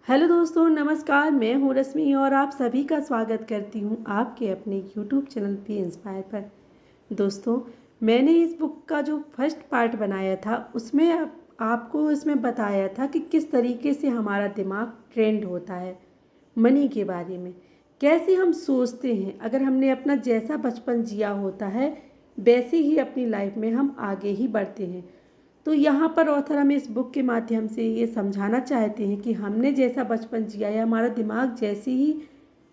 Hello दोस्तों, नमस्कार। मैं हूँ रश्मि और आप सभी का स्वागत करती हूँ आपके अपने यूट्यूब चैनल पे इंस्पायर पर। दोस्तों, मैंने इस बुक का जो फर्स्ट पार्ट बनाया था उसमें आपको इसमें बताया था कि किस तरीके से हमारा दिमाग ट्रेंड होता है मनी के बारे में। कैसे हम सोचते हैं, अगर हमने अपना जैसा बचपन जिया होता है वैसे ही अपनी लाइफ में हम आगे ही बढ़ते हैं। तो यहाँ पर ऑथर हमें इस बुक के माध्यम से ये समझाना चाहते हैं कि हमने जैसा बचपन जिया है, हमारा दिमाग जैसी ही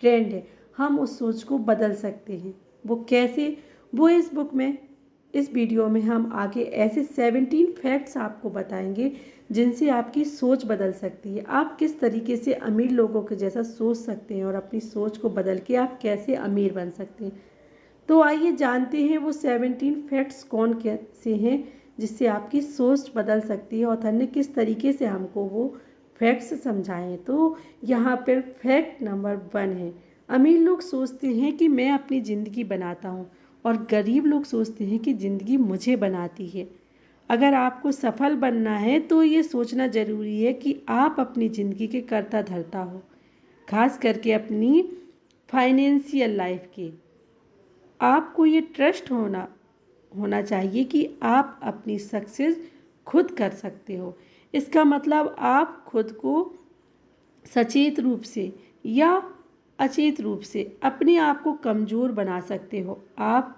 ट्रेंड है, हम उस सोच को बदल सकते हैं। वो कैसे, वो इस बुक में, इस वीडियो में हम आगे ऐसे 17 फैक्ट्स आपको बताएंगे जिनसे आपकी सोच बदल सकती है। आप किस तरीके से अमीर लोगों के जैसा सोच सकते हैं और अपनी सोच को बदल के आप कैसे अमीर बन सकते हैं। तो आइए जानते हैं वो 17 फैक्ट्स कौन कैसे हैं जिससे आपकी सोच बदल सकती है। ऑथर ने किस तरीके से हमको वो फैक्ट्स समझाए। तो यहाँ पर फैक्ट नंबर 1 है, अमीर लोग सोचते हैं कि मैं अपनी ज़िंदगी बनाता हूँ और गरीब लोग सोचते हैं कि ज़िंदगी मुझे बनाती है। अगर आपको सफल बनना है तो ये सोचना ज़रूरी है कि आप अपनी ज़िंदगी के कर्ता धर्ता हो, खास करके अपनी फाइनेंशियल लाइफ के। आपको ये ट्रस्ट होना होना चाहिए कि आप अपनी सक्सेस खुद कर सकते हो। इसका मतलब आप खुद को सचेत रूप से या अचेत रूप से अपने आप को कमज़ोर बना सकते हो। आप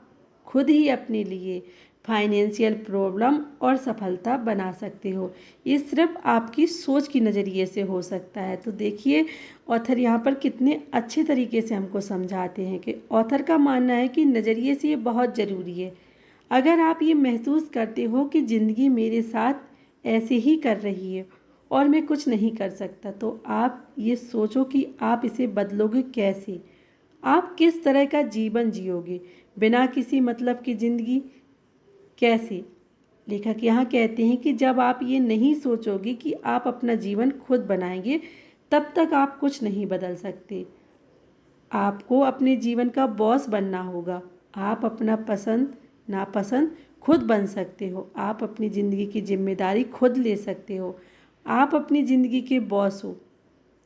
खुद ही अपने लिए फाइनेंशियल प्रॉब्लम और सफलता बना सकते हो। ये सिर्फ आपकी सोच की नज़रिए से हो सकता है। तो देखिए ऑथर यहाँ पर कितने अच्छे तरीके से हमको समझाते हैं कि ऑथर का मानना है कि नज़रिए से ये बहुत ज़रूरी है। अगर आप ये महसूस करते हो कि ज़िंदगी मेरे साथ ऐसे ही कर रही है और मैं कुछ नहीं कर सकता, तो आप ये सोचो कि आप इसे बदलोगे कैसे। आप किस तरह का जीवन जियोगे बिना किसी मतलब की ज़िंदगी कैसे। लेखक यहाँ कहते हैं कि जब आप ये नहीं सोचोगे कि आप अपना जीवन खुद बनाएंगे तब तक आप कुछ नहीं बदल सकते। आपको अपने जीवन का बॉस बनना होगा। आप अपना पसंद नापसंद खुद बन सकते हो। आप अपनी ज़िंदगी की जिम्मेदारी खुद ले सकते हो। आप अपनी ज़िंदगी के बॉस हो।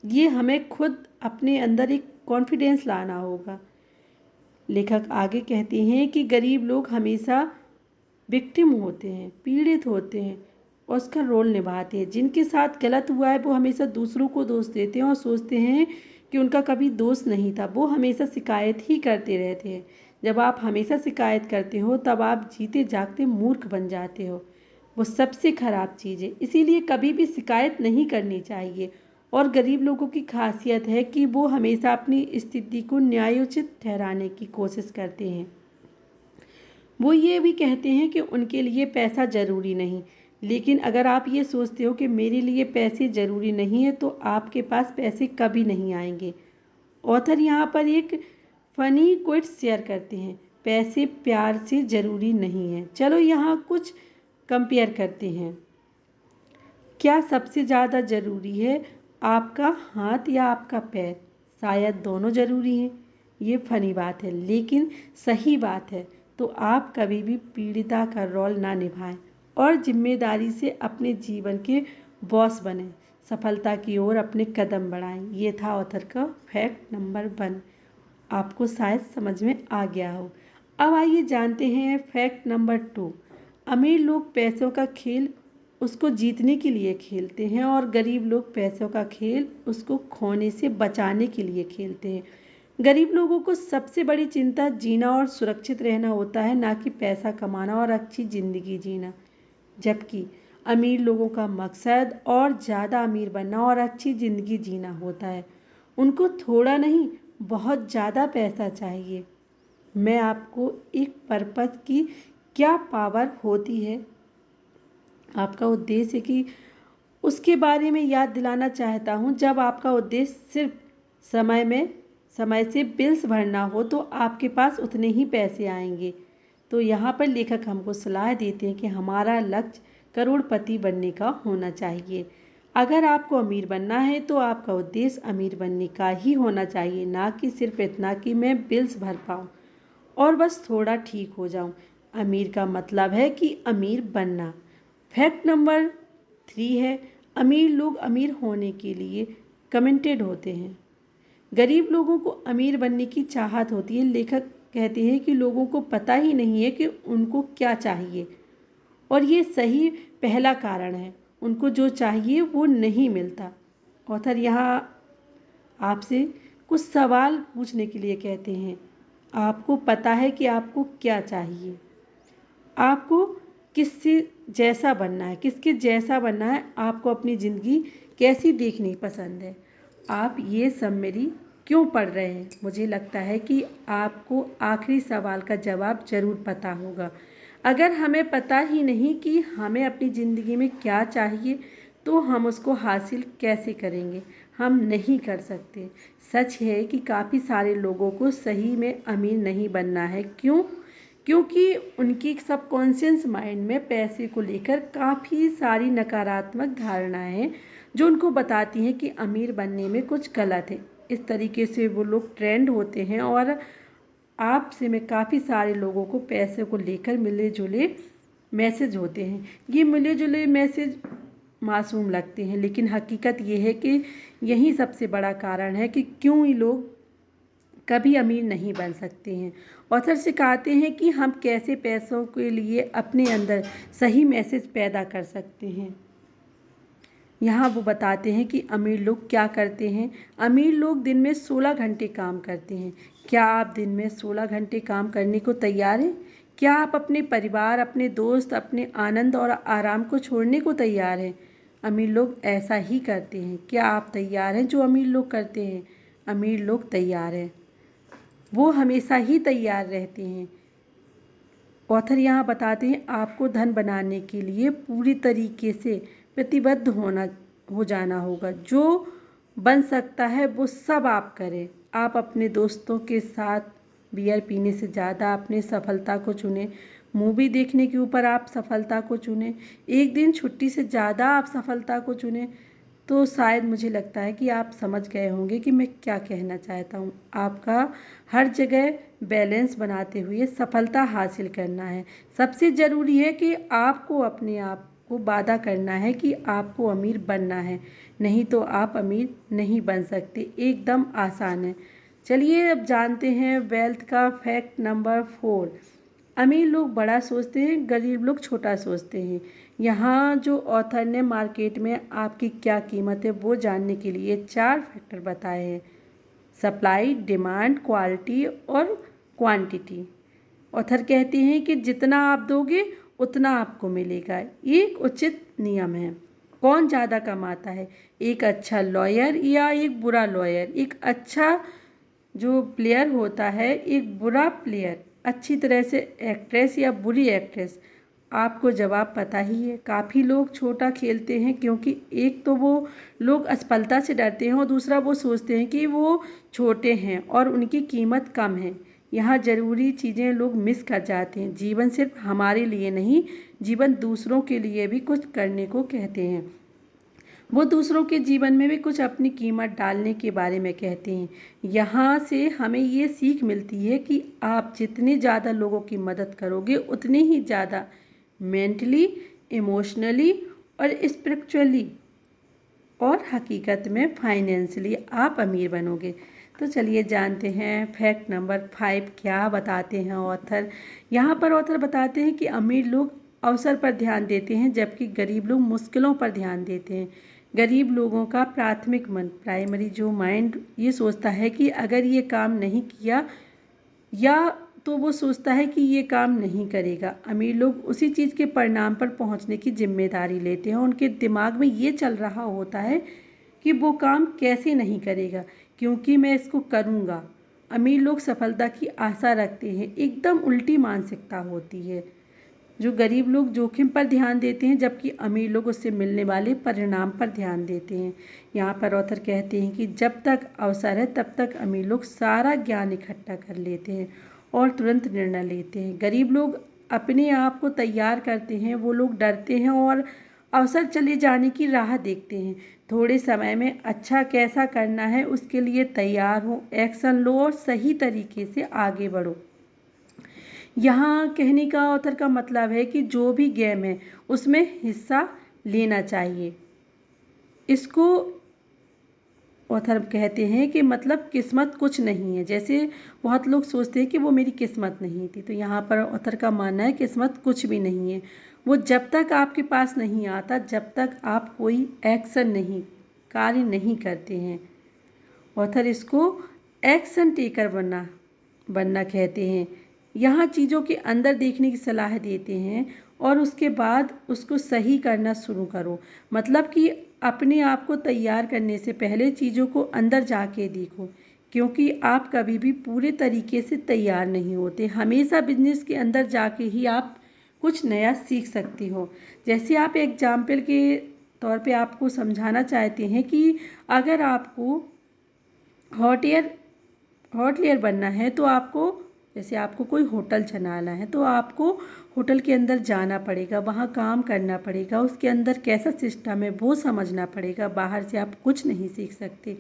ये हमें खुद अपने अंदर एक कॉन्फिडेंस लाना होगा। लेखक आगे कहते हैं कि गरीब लोग हमेशा विक्टिम होते हैं, पीड़ित होते हैं और उसका रोल निभाते हैं। जिनके साथ गलत हुआ है वो हमेशा दूसरों को दोष देते हैं और सोचते हैं कि उनका कभी दोष नहीं था। वो हमेशा शिकायत ही करते रहते हैं। जब आप हमेशा शिकायत करते हो तब आप जीते जागते मूर्ख बन जाते हो। वो सबसे खराब चीज़ है, इसीलिए कभी भी शिकायत नहीं करनी चाहिए। और गरीब लोगों की खासियत है कि वो हमेशा अपनी स्थिति को न्यायोचित ठहराने की कोशिश करते हैं। वो ये भी कहते हैं कि उनके लिए पैसा ज़रूरी नहीं, लेकिन अगर आप ये सोचते हो कि मेरे लिए पैसे ज़रूरी नहीं है तो आपके पास पैसे कभी नहीं आएंगे। ऑथर यहाँ पर एक फ़नी क्विट शेयर करते हैं, पैसे प्यार से ज़रूरी नहीं है। चलो यहाँ कुछ कंपेयर करते हैं। क्या सबसे ज़्यादा ज़रूरी है, आपका हाथ या आपका पैर? शायद दोनों ज़रूरी हैं। ये फनी बात है लेकिन सही बात है। तो आप कभी भी पीड़िता का रोल ना निभाएं और जिम्मेदारी से अपने जीवन के बॉस बने, सफलता की ओर अपने कदम बढ़ाएं। ये था ऑथर का फैक्ट नंबर 1। आपको शायद समझ में आ गया हो। अब आइए जानते हैं फैक्ट नंबर 2। अमीर लोग पैसों का खेल उसको जीतने के लिए खेलते हैं और गरीब लोग पैसों का खेल उसको खोने से बचाने के लिए खेलते हैं। गरीब लोगों को सबसे बड़ी चिंता जीना और सुरक्षित रहना होता है, ना कि पैसा कमाना और अच्छी ज़िंदगी जीना। जबकि अमीर लोगों का मकसद और ज़्यादा अमीर बनना और अच्छी ज़िंदगी जीना होता है। उनको थोड़ा नहीं, बहुत ज़्यादा पैसा चाहिए। मैं आपको एक पर्पस की क्या पावर होती है, आपका उद्देश्य कि उसके बारे में याद दिलाना चाहता हूँ। जब आपका उद्देश्य सिर्फ समय से बिल्स भरना हो तो आपके पास उतने ही पैसे आएंगे। तो यहाँ पर लेखक हमको सलाह देते हैं कि हमारा लक्ष्य करोड़पति बनने का होना चाहिए। अगर आपको अमीर बनना है तो आपका उद्देश्य अमीर बनने का ही होना चाहिए, ना कि सिर्फ इतना कि मैं बिल्स भर पाऊँ और बस थोड़ा ठीक हो जाऊँ। अमीर का मतलब है कि अमीर बनना। फैक्ट नंबर 3 है, अमीर लोग अमीर होने के लिए कमेंटेड होते हैं। गरीब लोगों को अमीर बनने की चाहत होती है। लेखक कहते हैं कि लोगों को पता ही नहीं है कि उनको क्या चाहिए, और ये सही पहला कारण है। उनको जो चाहिए वो नहीं मिलता। ऑथर यहाँ आपसे कुछ सवाल पूछने के लिए कहते हैं। आपको पता है कि आपको क्या चाहिए? आपको किससे जैसा बनना है, किसके जैसा बनना है? आपको अपनी ज़िंदगी कैसी देखनी पसंद है? आप ये सब मेरी क्यों पढ़ रहे हैं? मुझे लगता है कि आपको आखिरी सवाल का जवाब ज़रूर पता होगा। अगर हमें पता ही नहीं कि हमें अपनी ज़िंदगी में क्या चाहिए, तो हम उसको हासिल कैसे करेंगे? हम नहीं कर सकते। सच है कि काफ़ी सारे लोगों को सही में अमीर नहीं बनना है। क्यों? क्योंकि उनकी सबकॉन्शियस माइंड में पैसे को लेकर काफ़ी सारी नकारात्मक धारणाएं हैं, जो उनको बताती हैं कि अमीर बनने में कुछ गलत है। इस तरीके से वो लोग ट्रेंड होते हैं, और आपसे में काफ़ी सारे लोगों को पैसे को लेकर मिले जुले मैसेज होते हैं। ये मिले जुले मैसेज मासूम लगते हैं, लेकिन हकीकत ये है कि यही सबसे बड़ा कारण है कि क्यों ये लोग कभी अमीर नहीं बन सकते हैं। ऑथर सिखाते हैं कि हम कैसे पैसों के लिए अपने अंदर सही मैसेज पैदा कर सकते हैं। यहाँ वो बताते हैं कि अमीर लोग क्या करते हैं। अमीर लोग दिन में 16 घंटे काम करते हैं। क्या आप दिन में 16 घंटे काम करने को तैयार हैं? क्या आप अपने परिवार, अपने दोस्त, अपने आनंद और आराम को छोड़ने को तैयार हैं? अमीर लोग ऐसा ही करते हैं। क्या आप तैयार हैं जो अमीर लोग करते हैं? अमीर लोग तैयार हैं, वो हमेशा ही तैयार रहते हैं। ऑथर यहाँ बताते हैं आपको धन बनाने के लिए पूरी तरीके से प्रतिबद्ध हो जाना होगा। जो बन सकता है वो सब आप करें। आप अपने दोस्तों के साथ बियर पीने से ज़्यादा अपने सफलता को चुनें। मूवी देखने के ऊपर आप सफलता को चुनें। एक दिन छुट्टी से ज़्यादा आप सफलता को चुनें। तो शायद मुझे लगता है कि आप समझ गए होंगे कि मैं क्या कहना चाहता हूँ। आपका हर जगह बैलेंस बनाते हुए सफलता हासिल करना है। सबसे ज़रूरी है कि आपको अपने आप को वादा करना है कि आपको अमीर बनना है, नहीं तो आप अमीर नहीं बन सकते। एकदम आसान है। चलिए अब जानते हैं वेल्थ का फैक्ट नंबर 4। अमीर लोग बड़ा सोचते हैं, गरीब लोग छोटा सोचते हैं। यहाँ जो ऑथर ने मार्केट में आपकी क्या कीमत है वो जानने के लिए 4 फैक्टर बताए हैं: सप्लाई, डिमांड, क्वालिटी और क्वांटिटी। ऑथर कहते हैं कि जितना आप दोगे उतना आपको मिलेगा। एक उचित नियम है। कौन ज़्यादा कमाता है, एक अच्छा लॉयर या एक बुरा लॉयर? एक अच्छा जो प्लेयर होता है, एक बुरा प्लेयर? अच्छी तरह से एक्ट्रेस या बुरी एक्ट्रेस? आपको जवाब पता ही है। काफ़ी लोग छोटा खेलते हैं क्योंकि एक तो वो लोग असफलता से डरते हैं, और दूसरा वो सोचते हैं कि वो छोटे हैं और उनकी कीमत कम है। यहाँ ज़रूरी चीज़ें लोग मिस कर जाते हैं। जीवन सिर्फ हमारे लिए नहीं, जीवन दूसरों के लिए भी कुछ करने को कहते हैं। वो दूसरों के जीवन में भी कुछ अपनी कीमत डालने के बारे में कहते हैं। यहाँ से हमें ये सीख मिलती है कि आप जितने ज़्यादा लोगों की मदद करोगे उतनी ही ज़्यादा मेंटली, इमोशनली और स्पिरिचुअली और हकीकत में फाइनेंशियली आप अमीर बनोगे। तो चलिए जानते हैं फैक्ट नंबर 5 क्या बताते हैं ऑथर। यहाँ पर ऑथर बताते हैं कि अमीर लोग अवसर पर ध्यान देते हैं, जबकि गरीब लोग मुश्किलों पर ध्यान देते हैं। गरीब लोगों का प्राथमिक मन, प्राइमरी जो माइंड, ये सोचता है कि अगर ये काम नहीं किया, या तो वो सोचता है कि ये काम नहीं करेगा। अमीर लोग उसी चीज़ के परिणाम पर पहुंचने की जिम्मेदारी लेते हैं। उनके दिमाग में ये चल रहा होता है कि वो काम कैसे नहीं करेगा, क्योंकि मैं इसको करूँगा। अमीर लोग सफलता की आशा रखते हैं। एकदम उल्टी मानसिकता होती है। जो गरीब लोग जोखिम पर ध्यान देते हैं, जबकि अमीर लोग उससे मिलने वाले परिणाम पर ध्यान देते हैं। यहाँ पर ऑथर कहते हैं कि जब तक अवसर है तब तक अमीर लोग सारा ज्ञान इकट्ठा कर लेते हैं और तुरंत निर्णय लेते हैं। गरीब लोग अपने आप को तैयार करते हैं। वो लोग डरते हैं और अवसर चले जाने की राह देखते हैं। थोड़े समय में अच्छा कैसा करना है उसके लिए तैयार हो, एक्शन लो और सही तरीके से आगे बढ़ो। यहाँ कहने का ऑथर का मतलब है कि जो भी गेम है उसमें हिस्सा लेना चाहिए। इसको ऑथर कहते हैं कि मतलब किस्मत कुछ नहीं है। जैसे बहुत लोग सोचते हैं कि वो मेरी किस्मत नहीं थी, तो यहाँ पर ऑथर का मानना है किस्मत कुछ भी नहीं है। वो जब तक आपके पास नहीं आता, जब तक आप कोई एक्शन नहीं, कार्य नहीं करते हैं। ऑथर इसको एक्शन टेकर बनना कहते हैं। यहाँ चीज़ों के अंदर देखने की सलाह देते हैं और उसके बाद उसको सही करना शुरू करो। मतलब कि अपने आप को तैयार करने से पहले चीज़ों को अंदर जाके देखो, क्योंकि आप कभी भी पूरे तरीके से तैयार नहीं होते। हमेशा बिजनेस के अंदर जाके ही आप कुछ नया सीख सकती हो। जैसे आप एग्जाम्पल के तौर पे आपको समझाना चाहते हैं कि अगर आपको हॉटलियर बनना है तो आपको, जैसे आपको कोई होटल चलाना है तो आपको होटल के अंदर जाना पड़ेगा, वहाँ काम करना पड़ेगा, उसके अंदर कैसा सिस्टम है वो समझना पड़ेगा। बाहर से आप कुछ नहीं सीख सकते।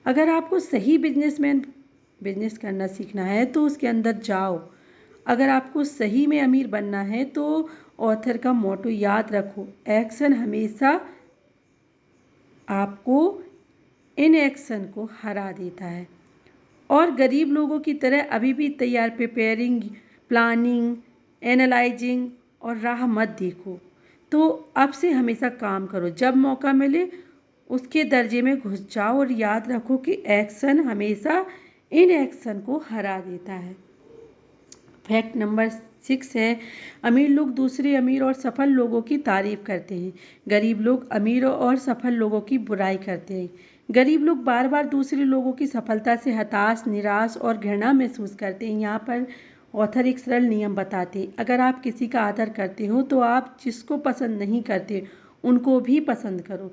अगर आपको सही बिजनेस करना सीखना है तो उसके अंदर जाओ। अगर आपको सही में अमीर बनना है तो ऑथर का मोटो याद रखो, एक्शन हमेशा आपको इनएक्शन को हरा देता है। और गरीब लोगों की तरह अभी भी तैयार प्रिपेयरिंग, प्लानिंग, एनालाइजिंग और राह मत देखो। तो अब से हमेशा काम करो, जब मौका मिले उसके दर्जे में घुस जाओ और याद रखो कि एक्शन हमेशा इनएक्शन को हरा देता है। फैक्ट नंबर 6 है, अमीर लोग दूसरे अमीर और सफल लोगों की तारीफ करते हैं, गरीब लोग अमीर और सफल लोगों की बुराई करते हैं। गरीब लोग बार बार दूसरे लोगों की सफलता से हताश, निराश और घृणा महसूस करते हैं। यहाँ पर ऑथर एक सरल नियम बताते हैं, अगर आप किसी का आदर करते हो तो आप जिसको पसंद नहीं करते उनको भी पसंद करो।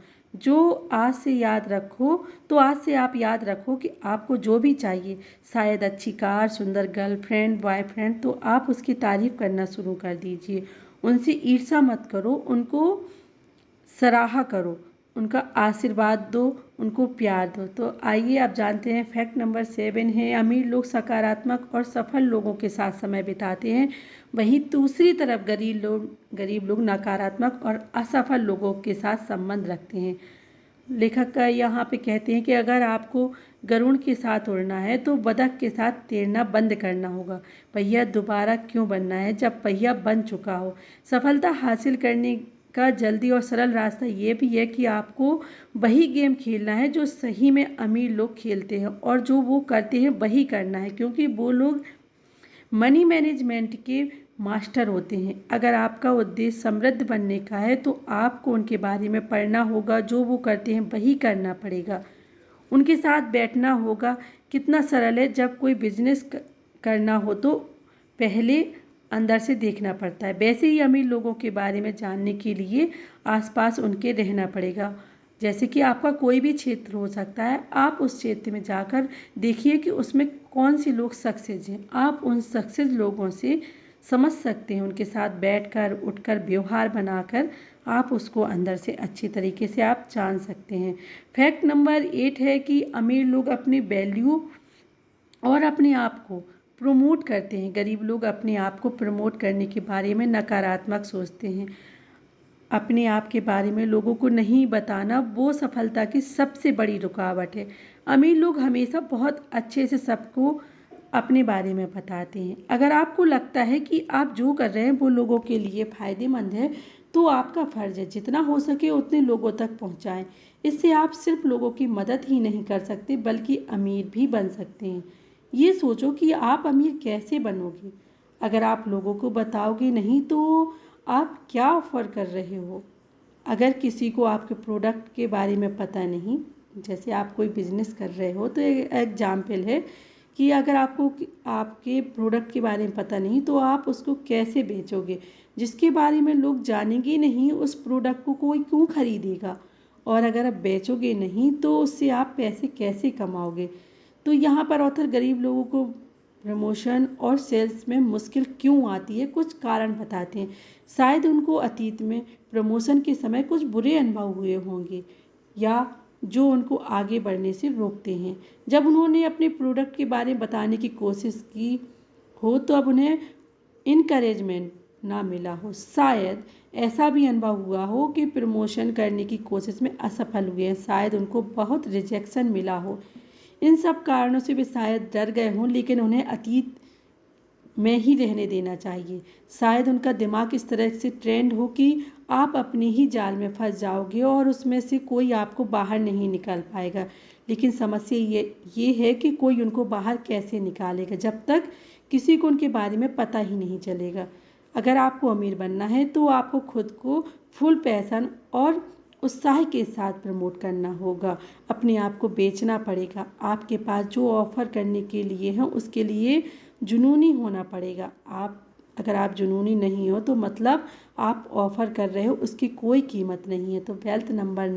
आज से आप याद रखो कि आपको जो भी चाहिए, शायद अच्छी कार, सुंदर गर्लफ्रेंड, बॉयफ्रेंड, तो आप उसकी तारीफ करना शुरू कर दीजिए। उनसे ईर्ष्या मत करो, उनको सराहा करो, उनका आशीर्वाद दो, उनको प्यार दो। तो आइए आप जानते हैं फैक्ट नंबर 7 है, अमीर लोग सकारात्मक और सफल लोगों के साथ समय बिताते हैं, वहीं दूसरी तरफ गरीब लोग नकारात्मक और असफल लोगों के साथ संबंध रखते हैं। लेखक का यहाँ पे कहते हैं कि अगर आपको गरुड़ के साथ उड़ना है तो बतख के साथ तैरना बंद करना होगा। पहिया दोबारा क्यों बनना है जब पहिया बन चुका हो। सफलता हासिल करने का जल्दी और सरल रास्ता ये भी है कि आपको वही गेम खेलना है जो सही में अमीर लोग खेलते हैं, और जो वो करते हैं वही करना है, क्योंकि वो लोग मनी मैनेजमेंट के मास्टर होते हैं। अगर आपका उद्देश्य समृद्ध बनने का है तो आपको उनके बारे में पढ़ना होगा, जो वो करते हैं वही करना पड़ेगा, उनके साथ बैठना होगा। कितना सरल है, जब कोई बिजनेस करना हो तो पहले अंदर से देखना पड़ता है। वैसे ही अमीर लोगों के बारे में जानने के लिए आसपास उनके रहना पड़ेगा। जैसे कि आपका कोई भी क्षेत्र हो सकता है, आप उस क्षेत्र में जाकर देखिए कि उसमें कौन से लोग सक्सेस हैं। आप उन सक्सेस लोगों से समझ सकते हैं, उनके साथ बैठकर उठकर व्यवहार बनाकर आप उसको अंदर से अच्छी तरीके से आप जान सकते हैं। फैक्ट नंबर 8 है कि अमीर लोग अपनी वैल्यू और अपने आप को प्रमोट करते हैं, गरीब लोग अपने आप को प्रमोट करने के बारे में नकारात्मक सोचते हैं। अपने आप के बारे में लोगों को नहीं बताना वो सफलता की सबसे बड़ी रुकावट है। अमीर लोग हमेशा बहुत अच्छे से सबको अपने बारे में बताते हैं। अगर आपको लगता है कि आप जो कर रहे हैं वो लोगों के लिए फ़ायदेमंद है तो आपका फ़र्ज़ है जितना हो सके उतने लोगों तक पहुंचाएं। इससे आप सिर्फ लोगों की मदद ही नहीं कर सकते बल्कि अमीर भी बन सकते हैं। ये सोचो कि आप अमीर कैसे बनोगे। अगर आप लोगों को बताओगे नहीं तो आप क्या ऑफ़र कर रहे हो। अगर किसी को आपके प्रोडक्ट के बारे में पता नहीं, जैसे आप कोई बिजनेस कर रहे हो तो एक एग्जाम्पल है कि अगर आपको आपके प्रोडक्ट के बारे में पता नहीं तो आप उसको कैसे बेचोगे। जिसके बारे में लोग जानेंगे नहीं उस प्रोडक्ट को कोई क्यों खरीदेगा, और अगर आप बेचोगे नहीं तो उससे आप पैसे कैसे कमाओगे। तो यहाँ पर ऑथर गरीब लोगों को प्रमोशन और सेल्स में मुश्किल क्यों आती है कुछ कारण बताते हैं। शायद उनको अतीत में प्रमोशन के समय कुछ बुरे अनुभव हुए होंगे या जो उनको आगे बढ़ने से रोकते हैं। जब उन्होंने अपने प्रोडक्ट के बारे में बताने की कोशिश की हो तो अब उन्हें इनकरेजमेंट ना मिला हो। शायद ऐसा भी अनुभव हुआ हो कि प्रमोशन करने की कोशिश में असफल हुए हैं, शायद उनको बहुत रिजेक्शन मिला हो। इन सब कारणों से वे शायद डर गए हों, लेकिन उन्हें अतीत में ही रहने देना चाहिए। शायद उनका दिमाग इस तरह से ट्रेंड हो कि आप अपने ही जाल में फंस जाओगे और उसमें से कोई आपको बाहर नहीं निकाल पाएगा। लेकिन समस्या ये है कि कोई उनको बाहर कैसे निकालेगा जब तक किसी को उनके बारे में पता ही नहीं चलेगा। अगर आपको अमीर बनना है तो आपको खुद को फुल पैशन और उत्साह के साथ प्रमोट करना होगा। अपने आप को बेचना पड़ेगा। आपके पास जो ऑफ़र करने के लिए है उसके लिए जुनूनी होना पड़ेगा। अगर आप जुनूनी नहीं हो तो मतलब आप ऑफ़र कर रहे हो उसकी कोई कीमत नहीं है। तो वेल्थ नंबर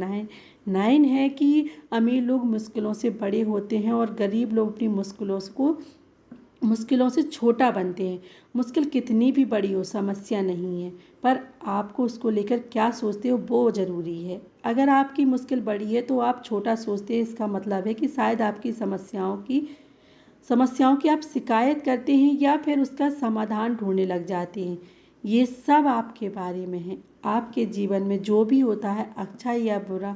9 है कि अमीर लोग मुश्किलों से बड़े होते हैं और गरीब लोग अपनी मुश्किलों से छोटा बनते हैं। मुश्किल कितनी भी बड़ी हो समस्या नहीं है, पर आपको उसको लेकर क्या सोचते हो वो ज़रूरी है। अगर आपकी मुश्किल बड़ी है तो आप छोटा सोचते हैं, इसका मतलब है कि शायद आपकी समस्याओं की आप शिकायत करते हैं या फिर उसका समाधान ढूंढने लग जाते हैं। ये सब आपके बारे में है। आपके जीवन में जो भी होता है, अच्छा या बुरा,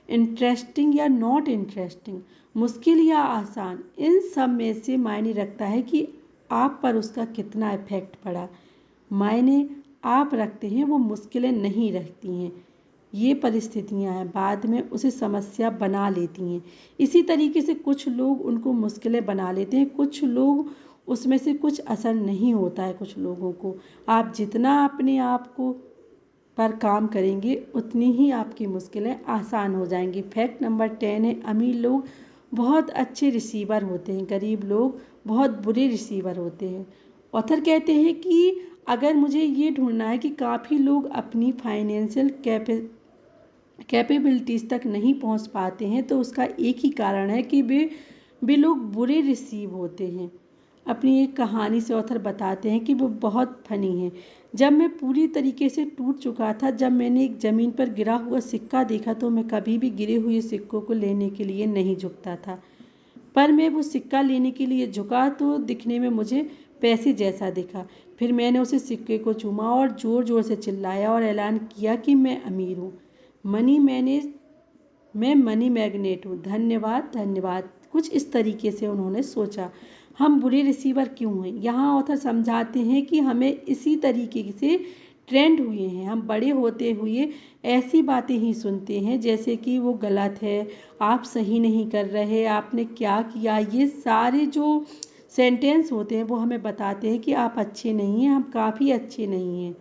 इंटरेस्टिंग या नॉट इंटरेस्टिंग, मुश्किल या आसान, इन सब में से मायने रखता है कि आप पर उसका कितना इफेक्ट पड़ा। मायने आप रखते हैं, वो मुश्किलें नहीं रखती हैं। ये परिस्थितियां हैं बाद में उसे समस्या बना लेती हैं। इसी तरीके से कुछ लोग उनको मुश्किलें बना लेते हैं, कुछ लोग उसमें से कुछ असर नहीं होता है कुछ लोगों को। आप जितना अपने आप को पर काम करेंगे उतनी ही आपकी मुश्किलें आसान हो जाएंगी। फैक्ट नंबर 10 है, अमीर लोग बहुत अच्छे रिसीवर होते हैं, गरीब लोग बहुत बुरे रिसीवर होते हैं। ऑथर कहते हैं कि अगर मुझे ये ढूंढना है कि काफ़ी लोग अपनी फाइनेंशियल कैपेबिलिटीज़ तक नहीं पहुंच पाते हैं तो उसका एक ही कारण है कि वे लोग बुरे रिसीव होते हैं। अपनी एक कहानी से ऑथर बताते हैं कि वो बहुत फनी है। जब मैं पूरी तरीके से टूट चुका था, जब मैंने एक ज़मीन पर गिरा हुआ सिक्का देखा तो मैं कभी भी गिरे हुए सिक्कों को लेने के लिए नहीं झुकता था, पर मैं वो सिक्का लेने के लिए झुका तो दिखने में मुझे पैसे जैसा दिखा। फिर मैंने उसे सिक्के को चूमा और ज़ोर ज़ोर से चिल्लाया और ऐलान किया कि मैं अमीर हूँ। मैं मनी मैग्नेट हूँ, धन्यवाद धन्यवाद। कुछ इस तरीके से उन्होंने सोचा। हम बुरे रिसीवर क्यों हैं? यहाँ ऑथर समझाते हैं कि हमें इसी तरीके से ट्रेंड हुए हैं। हम बड़े होते हुए ऐसी बातें ही सुनते हैं जैसे कि वो गलत है, आप सही नहीं कर रहे, आपने क्या किया। ये सारे जो सेंटेंस होते हैं वो हमें बताते हैं कि आप अच्छे नहीं हैं, हम काफ़ी अच्छे नहीं हैं।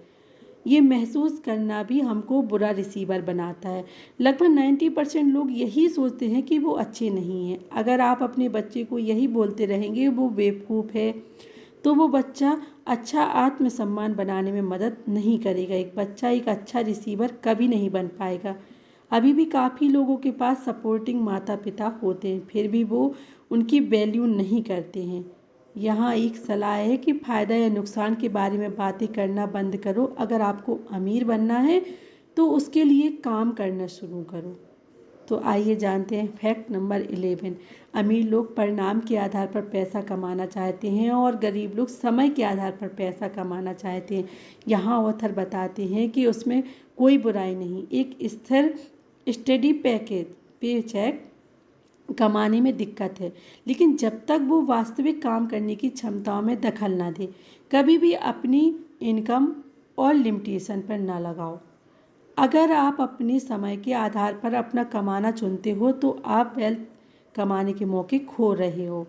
ये महसूस करना भी हमको बुरा रिसीवर बनाता है। लगभग 90% लोग यही सोचते हैं कि वो अच्छे नहीं हैं। अगर आप अपने बच्चे को यही बोलते रहेंगे वो बेवकूफ़ है तो वो बच्चा अच्छा आत्मसम्मान बनाने में मदद नहीं करेगा। एक बच्चा एक अच्छा रिसीवर कभी नहीं बन पाएगा। अभी भी काफ़ी लोगों के पास सपोर्टिंग माता पिता होते हैं, फिर भी वो उनकी वैल्यू नहीं करते हैं। यहाँ एक सलाह है कि फ़ायदा या नुकसान के बारे में बातें करना बंद करो। अगर आपको अमीर बनना है तो उसके लिए काम करना शुरू करो। तो आइए जानते हैं फैक्ट नंबर 11। अमीर लोग परिणाम के आधार पर पैसा कमाना चाहते हैं और गरीब लोग समय के आधार पर पैसा कमाना चाहते हैं। यहाँ ऑथर बताते हैं कि उसमें कोई बुराई नहीं। एक स्थिर स्टडी पेचेक कमाने में दिक्कत है, लेकिन जब तक वो वास्तविक काम करने की क्षमताओं में दखल ना दे। कभी भी अपनी इनकम और लिमिटेशन पर ना लगाओ। अगर आप अपने समय के आधार पर अपना कमाना चुनते हो तो आप वेल्थ कमाने के मौके खो रहे हो।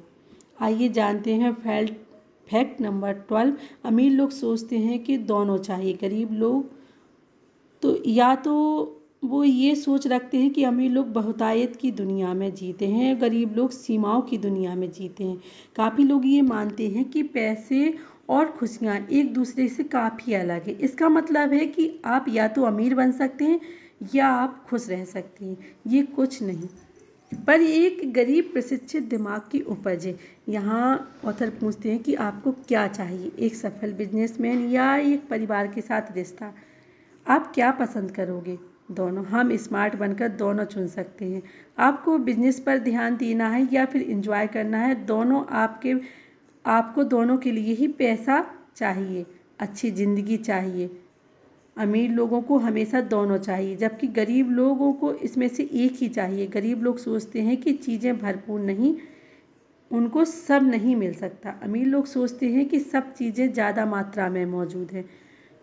आइए जानते हैं फैक्ट नंबर 12। अमीर लोग सोचते हैं कि दोनों चाहिए। गरीब लोग तो या तो वो ये सोच रखते हैं कि अमीर लोग बहुतायत की दुनिया में जीते हैं, गरीब लोग सीमाओं की दुनिया में जीते हैं। काफ़ी लोग ये मानते हैं कि पैसे और खुशियाँ एक दूसरे से काफ़ी अलग है। इसका मतलब है कि आप या तो अमीर बन सकते हैं या आप खुश रह सकते हैं। ये कुछ नहीं, पर एक गरीब प्रशिक्षित दिमाग की उपज है। यहाँ ऑथर पूछते हैं कि आपको क्या चाहिए, एक सफल बिजनेसमैन या एक परिवार के साथ रिश्ता? आप क्या पसंद करोगे? दोनों। हम स्मार्ट बनकर दोनों चुन सकते हैं। आपको बिजनेस पर ध्यान देना है या फिर एंजॉय करना है, दोनों आपको दोनों के लिए ही पैसा चाहिए। अच्छी ज़िंदगी चाहिए। अमीर लोगों को हमेशा दोनों चाहिए, जबकि गरीब लोगों को इसमें से एक ही चाहिए। गरीब लोग सोचते हैं कि चीज़ें भरपूर नहीं, उनको सब नहीं मिल सकता। अमीर लोग सोचते हैं कि सब चीज़ें ज़्यादा मात्रा में मौजूद हैं।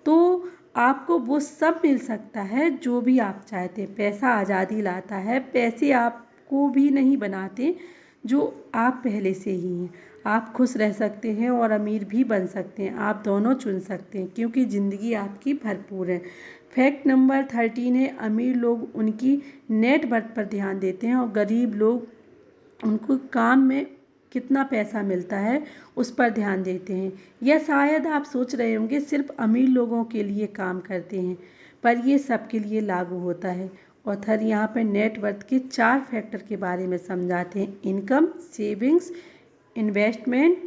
तो आपको वो सब मिल सकता है जो भी आप चाहते हैं। पैसा आज़ादी लाता है, पैसे आपको भी नहीं बनाते जो आप पहले से ही हैं। आप खुश रह सकते हैं और अमीर भी बन सकते हैं, आप दोनों चुन सकते हैं, क्योंकि ज़िंदगी आपकी भरपूर है। फैक्ट नंबर 13 है, अमीर लोग उनकी नेट वर्थ पर ध्यान देते हैं और गरीब लोग उनको काम में कितना पैसा मिलता है उस पर ध्यान देते हैं। या शायद आप सोच रहे होंगे सिर्फ अमीर लोगों के लिए काम करते हैं, पर ये सबके लिए लागू होता है। ऑथर यहाँ पर नेटवर्थ के 4 फैक्टर के बारे में समझाते हैं: इनकम, सेविंग्स, इन्वेस्टमेंट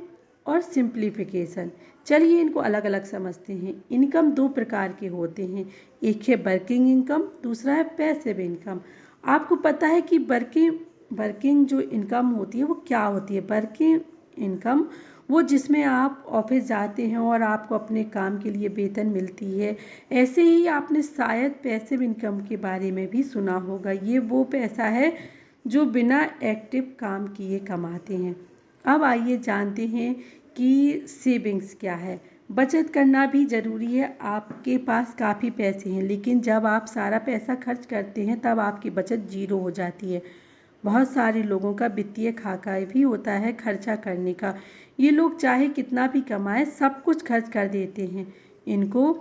और सिंप्लीफिकेशन। चलिए इनको अलग अलग समझते हैं। इनकम 2 प्रकार के होते हैं, एक है वर्किंग इनकम, दूसरा है पैसिव इनकम। आपको पता है कि वर्किंग जो इनकम होती है वो क्या होती है? वर्किंग इनकम वो जिसमें आप ऑफिस जाते हैं और आपको अपने काम के लिए वेतन मिलती है। ऐसे ही आपने शायद पैसिव इनकम के बारे में भी सुना होगा। ये वो पैसा है जो बिना एक्टिव काम किए कमाते हैं। अब आइए जानते हैं कि सेविंग्स क्या है। बचत करना भी ज़रूरी है। आपके पास काफ़ी पैसे हैं, लेकिन जब आप सारा पैसा खर्च करते हैं तब आपकी बचत जीरो हो जाती है। बहुत सारे लोगों का वित्तीय खाका भी होता है खर्चा करने का। ये लोग चाहे कितना भी कमाएं, सब कुछ खर्च कर देते हैं। इनको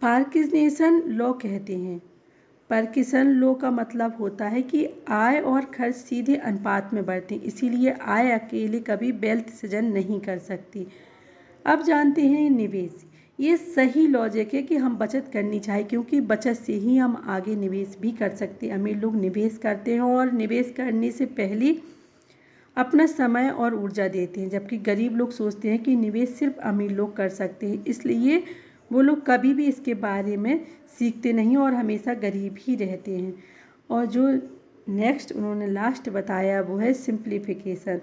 पार्किंसन लॉ कहते हैं। पार्किंसन लॉ का मतलब होता है कि आय और खर्च सीधे अनुपात में बढ़ते हैं, इसीलिए आय अकेले कभी वेल्थ सृजन नहीं कर सकती। अब जानते हैं निवेश। ये सही लॉजिक है कि हम बचत करनी चाहिए, क्योंकि बचत से ही हम आगे निवेश भी कर सकते हैं। अमीर लोग निवेश करते हैं और निवेश करने से पहले अपना समय और ऊर्जा देते हैं, जबकि गरीब लोग सोचते हैं कि निवेश सिर्फ अमीर लोग कर सकते हैं, इसलिए वो लोग कभी भी इसके बारे में सीखते नहीं और हमेशा गरीब ही रहते हैं। और जो नेक्स्ट उन्होंने लास्ट बताया वो है सिंप्लीफिकेशन।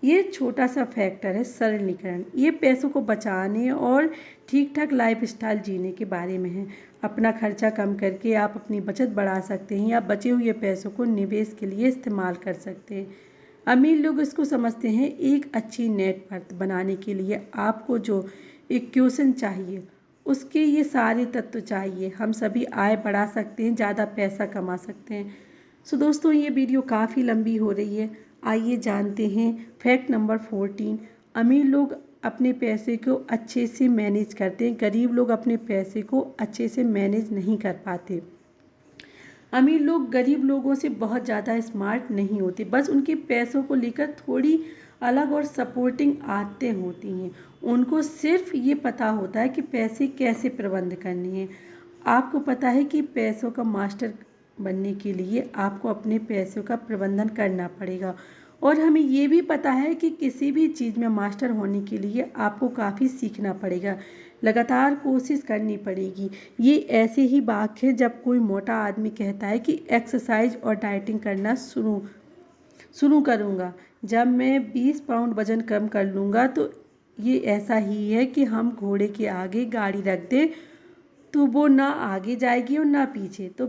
ये छोटा सा फैक्टर है सरलीकरण। ये पैसों को बचाने और ठीक ठाक लाइफस्टाइल जीने के बारे में है। अपना खर्चा कम करके आप अपनी बचत बढ़ा सकते हैं या बचे हुए पैसों को निवेश के लिए इस्तेमाल कर सकते हैं। अमीर लोग इसको समझते हैं एक अच्छी नेटवर्थ बनाने के लिए आपको जो इक्वेशन चाहिए उसके ये सारे तत्व चाहिए। हम सभी आय बढ़ा सकते हैं, ज़्यादा पैसा कमा सकते हैं। सो दोस्तों, ये वीडियो काफ़ी लंबी हो रही है। आइए जानते हैं फैक्ट नंबर 14। अमीर लोग अपने पैसे को अच्छे से मैनेज करते हैं, गरीब लोग अपने पैसे को अच्छे से मैनेज नहीं कर पाते। अमीर लोग गरीब लोगों से बहुत ज़्यादा स्मार्ट नहीं होते, बस उनके पैसों को लेकर थोड़ी अलग और सपोर्टिंग आदतें होती हैं। उनको सिर्फ ये पता होता है कि पैसे कैसे प्रबंध करने हैं। आपको पता है कि पैसों का मास्टर बनने के लिए आपको अपने पैसों का प्रबंधन करना पड़ेगा, और हमें ये भी पता है कि किसी भी चीज़ में मास्टर होने के लिए आपको काफ़ी सीखना पड़ेगा, लगातार कोशिश करनी पड़ेगी। ये ऐसे ही बात है जब कोई मोटा आदमी कहता है कि एक्सरसाइज और डाइटिंग करना शुरू करूँगा जब मैं 20 पाउंड वज़न कम कर लूँगा। तो ये ऐसा ही है कि हम घोड़े के आगे गाड़ी रख दें तो वो ना आगे जाएगी और ना पीछे। तो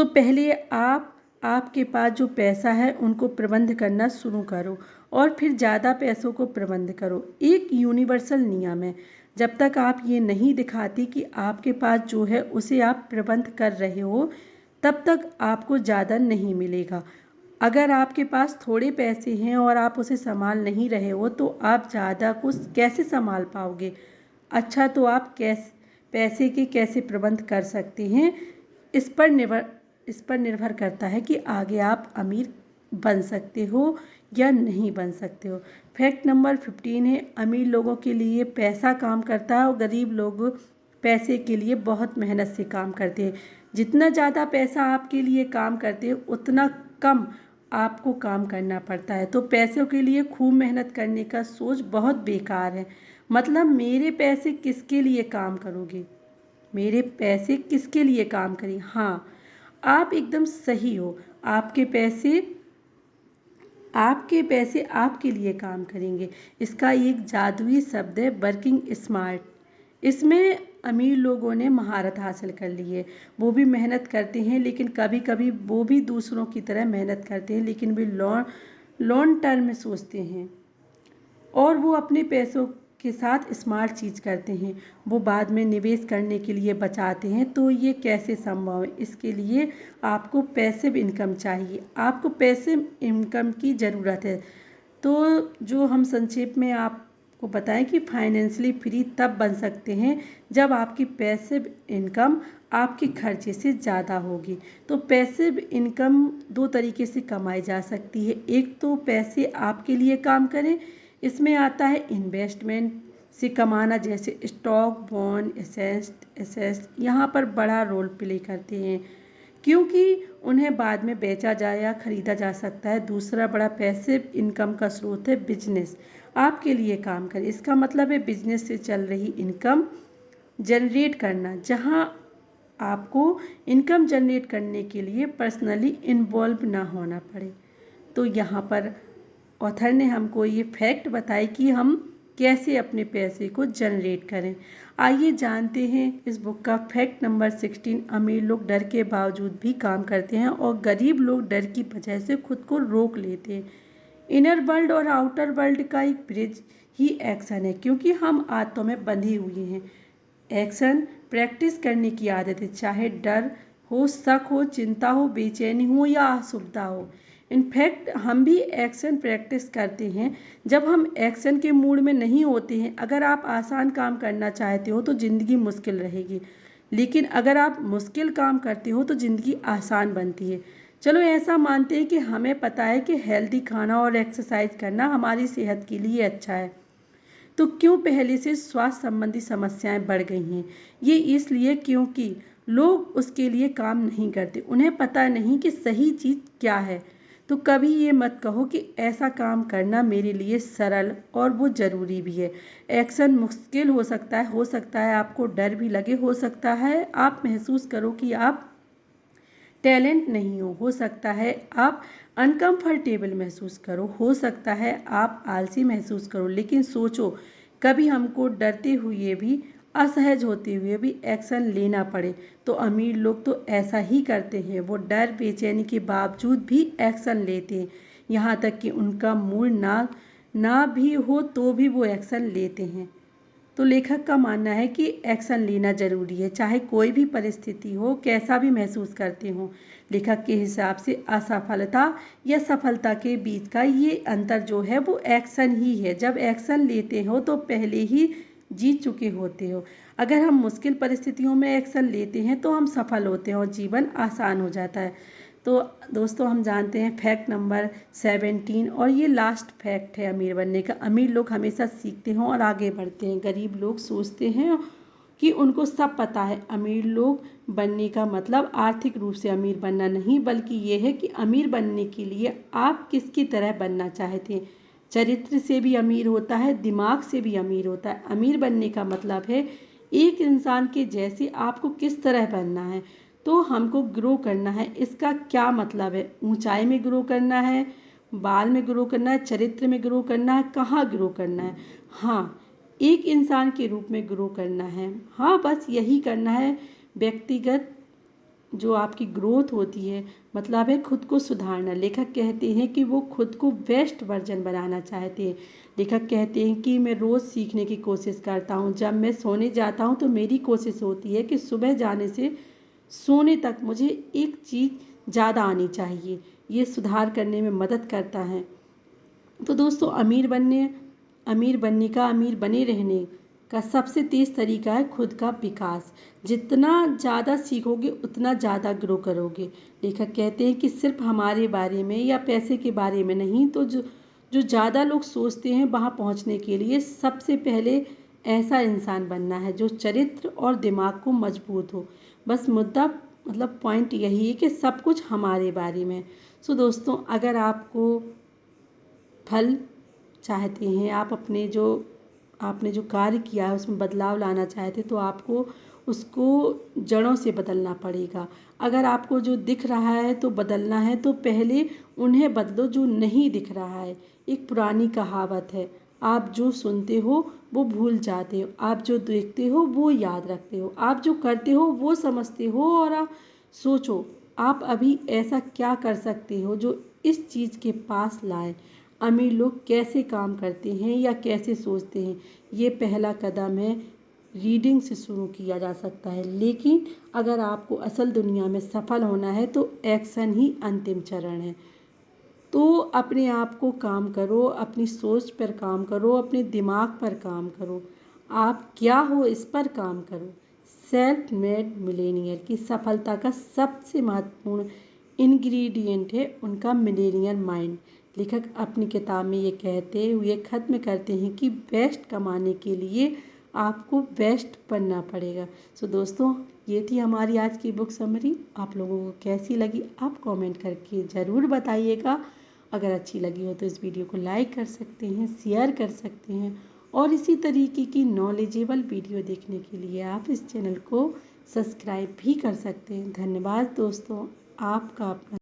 पहले आप आपके पास जो पैसा है उनको प्रबंध करना शुरू करो और फिर ज़्यादा पैसों को प्रबंध करो। एक यूनिवर्सल नियम है, जब तक आप ये नहीं दिखाती कि आपके पास जो है उसे आप प्रबंध कर रहे हो, तब तक आपको ज़्यादा नहीं मिलेगा। अगर आपके पास थोड़े पैसे हैं और आप उसे संभाल नहीं रहे हो तो आप ज़्यादा कुछ कैसे संभाल पाओगे? अच्छा, तो आप पैसे के कैसे प्रबंध कर सकते हैं, इस पर निर्भर करता है कि आगे आप अमीर बन सकते हो या नहीं बन सकते हो। फैक्ट नंबर 15 है, अमीर लोगों के लिए पैसा काम करता है और गरीब लोग पैसे के लिए बहुत मेहनत से काम करते हैं। जितना ज़्यादा पैसा आपके लिए काम करते हैं उतना कम आपको काम करना पड़ता है। तो पैसों के लिए खूब मेहनत करने का सोच बहुत बेकार है। मतलब मेरे पैसे किसके लिए काम करोगे? मेरे पैसे किसके लिए काम करें? हाँ, आप एकदम सही हो। आपके पैसे आपके पैसे आपके लिए काम करेंगे। इसका एक जादुई शब्द है वर्किंग स्मार्ट। इसमें अमीर लोगों ने महारत हासिल कर ली है। वो भी मेहनत करते हैं, लेकिन कभी कभी वो भी दूसरों की तरह मेहनत करते हैं, लेकिन वे लॉन्ग टर्म में सोचते हैं और वो अपने पैसों के साथ स्मार्ट चीज़ करते हैं। वो बाद में निवेश करने के लिए बचाते हैं। तो ये कैसे संभव है? इसके लिए आपको पैसिव इनकम चाहिए। आपको पैसिव इनकम की ज़रूरत है। तो जो हम संक्षेप में आपको बताएं कि फाइनेंशियली फ्री तब बन सकते हैं जब आपकी पैसिव इनकम आपके खर्चे से ज़्यादा होगी। तो पैसिव इनकम दो तरीके से कमाई जा सकती है। एक तो पैसे आपके लिए काम करें, इसमें आता है इन्वेस्टमेंट से कमाना, जैसे स्टॉक, बॉन्ड, एसेट्स यहाँ पर बड़ा रोल प्ले करते हैं, क्योंकि उन्हें बाद में बेचा जा या खरीदा जा सकता है। दूसरा बड़ा पैसिव इनकम का स्रोत है बिजनेस। आपके लिए काम करे, इसका मतलब है बिजनेस से चल रही इनकम जनरेट करना, जहां आपको इनकम जनरेट करने के लिए पर्सनली इन्वॉल्व ना होना पड़े। तो यहाँ पर ऑथर ने हमको ये फैक्ट बताई कि हम कैसे अपने पैसे को जनरेट करें। आइए जानते हैं इस बुक का फैक्ट नंबर 16। अमीर लोग डर के बावजूद भी काम करते हैं और गरीब लोग डर की वजह से खुद को रोक लेते हैं। इनर वर्ल्ड और आउटर वर्ल्ड का एक ब्रिज ही एक्शन है, क्योंकि हम आदतों में बंधे हुए हैं। एक्शन प्रैक्टिस करने की आदत है, चाहे डर हो, शक हो, चिंता हो, बेचैनी हो या असुविधा हो। इनफैक्ट हम भी एक्शन प्रैक्टिस करते हैं जब हम एक्शन के मूड में नहीं होते हैं। अगर आप आसान काम करना चाहते हो तो ज़िंदगी मुश्किल रहेगी, लेकिन अगर आप मुश्किल काम करते हो तो ज़िंदगी आसान बनती है। चलो ऐसा मानते हैं कि हमें पता है कि हेल्दी खाना और एक्सरसाइज करना हमारी सेहत के लिए अच्छा है, तो क्यों पहले से स्वास्थ्य संबंधी समस्याएं बढ़ गई हैं? ये इसलिए क्योंकि लोग उसके लिए काम नहीं करते। उन्हें पता नहीं कि सही चीज़ क्या है। तो कभी ये मत कहो कि ऐसा काम करना मेरे लिए सरल और वो ज़रूरी भी है। एक्शन मुश्किल हो सकता है आपको डर भी लगे, हो सकता है आप महसूस करो कि आप टैलेंट नहीं हो सकता है आप अनकंफर्टेबल महसूस करो, हो सकता है आप आलसी महसूस करो, लेकिन सोचो कभी हमको डरते हुए भी, असहज होते हुए भी एक्शन लेना पड़े। तो अमीर लोग तो ऐसा ही करते हैं। वो डर, बेचैनी के बावजूद भी एक्शन लेते हैं, यहाँ तक कि उनका मूड ना भी हो तो भी वो एक्शन लेते हैं। तो लेखक का मानना है कि एक्शन लेना जरूरी है, चाहे कोई भी परिस्थिति हो, कैसा भी महसूस करते हो। लेखक के हिसाब से असफलता या सफलता के बीच का ये अंतर जो है वो एक्शन ही है। जब एक्शन लेते हो तो पहले ही जीत चुके होते हो। अगर हम मुश्किल परिस्थितियों में एक्शन लेते हैं तो हम सफल होते हैं और जीवन आसान हो जाता है। तो दोस्तों हम जानते हैं फैक्ट नंबर 17, और ये लास्ट फैक्ट है अमीर बनने का। अमीर लोग हमेशा सीखते हैं और आगे बढ़ते हैं। गरीब लोग सोचते हैं कि उनको सब पता है। अमीर लोग बनने का मतलब आर्थिक रूप से अमीर बनना नहीं, बल्कि ये है कि अमीर बनने के लिए आप किसकी तरह बनना चाहते हैं। चरित्र से भी अमीर होता है, दिमाग से भी अमीर होता है। अमीर बनने का मतलब है एक इंसान के जैसे आपको किस तरह बनना है। तो हमको ग्रो करना है। इसका क्या मतलब है? ऊंचाई में ग्रो करना है, बाल में ग्रो करना है, चरित्र में ग्रो करना है, कहाँ ग्रो करना है? हाँ, एक इंसान के रूप में ग्रो करना है। हाँ, बस यही करना है। व्यक्तिगत जो आपकी ग्रोथ होती है, मतलब है खुद को सुधारना। लेखक कहते हैं कि वो खुद को बेस्ट वर्जन बनाना चाहते हैं। लेखक कहते हैं कि मैं रोज़ सीखने की कोशिश करता हूँ। जब मैं सोने जाता हूँ तो मेरी कोशिश होती है कि सुबह जाने से सोने तक मुझे एक चीज़ ज़्यादा आनी चाहिए। ये सुधार करने में मदद करता है। तो दोस्तों अमीर बनने का, अमीर बने रहने का सबसे तेज़ तरीका है खुद का विकास। जितना ज़्यादा सीखोगे उतना ज़्यादा ग्रो करोगे। लेखक कहते हैं कि सिर्फ हमारे बारे में या पैसे के बारे में नहीं, तो जो ज़्यादा लोग सोचते हैं वहाँ पहुँचने के लिए सबसे पहले ऐसा इंसान बनना है जो चरित्र और दिमाग को मजबूत हो। बस मुद्दा मतलब पॉइंट यही है कि सब कुछ हमारे बारे में। सो दोस्तों, अगर आपको फल चाहते हैं, आप आपने जो कार्य किया है उसमें बदलाव लाना चाहते, तो आपको उसको जड़ों से बदलना पड़ेगा। अगर आपको जो दिख रहा है तो बदलना है तो पहले उन्हें बदलो जो नहीं दिख रहा है। एक पुरानी कहावत है, आप जो सुनते हो वो भूल जाते हो, आप जो देखते हो वो याद रखते हो, आप जो करते हो वो समझते हो। और आप सोचो, आप अभी ऐसा क्या कर सकते हो जो इस चीज़ के पास लाए। अमीर लोग कैसे काम करते हैं या कैसे सोचते हैं, ये पहला कदम है। रीडिंग से शुरू किया जा सकता है, लेकिन अगर आपको असल दुनिया में सफल होना है तो एक्शन ही अंतिम चरण है। तो अपने आप को काम करो, अपनी सोच पर काम करो, अपने दिमाग पर काम करो, आप क्या हो इस पर काम करो। सेल्फ मेड मिलेनियर की सफलता का सबसे महत्वपूर्ण इंग्रेडिएंट है उनका मिलेनियर माइंड। लेखक अपनी किताब में ये कहते हुए ख़त्म करते हैं कि बेस्ट कमाने के लिए आपको बेस्ट बनना पड़ेगा। सो दोस्तों, ये थी हमारी आज की बुक समरी। आप लोगों को कैसी लगी आप कमेंट करके ज़रूर बताइएगा। अगर अच्छी लगी हो तो इस वीडियो को लाइक कर सकते हैं, शेयर कर सकते हैं, और इसी तरीके की नॉलेजेबल वीडियो देखने के लिए आप इस चैनल को सब्सक्राइब भी कर सकते हैं। धन्यवाद दोस्तों, आपका अपना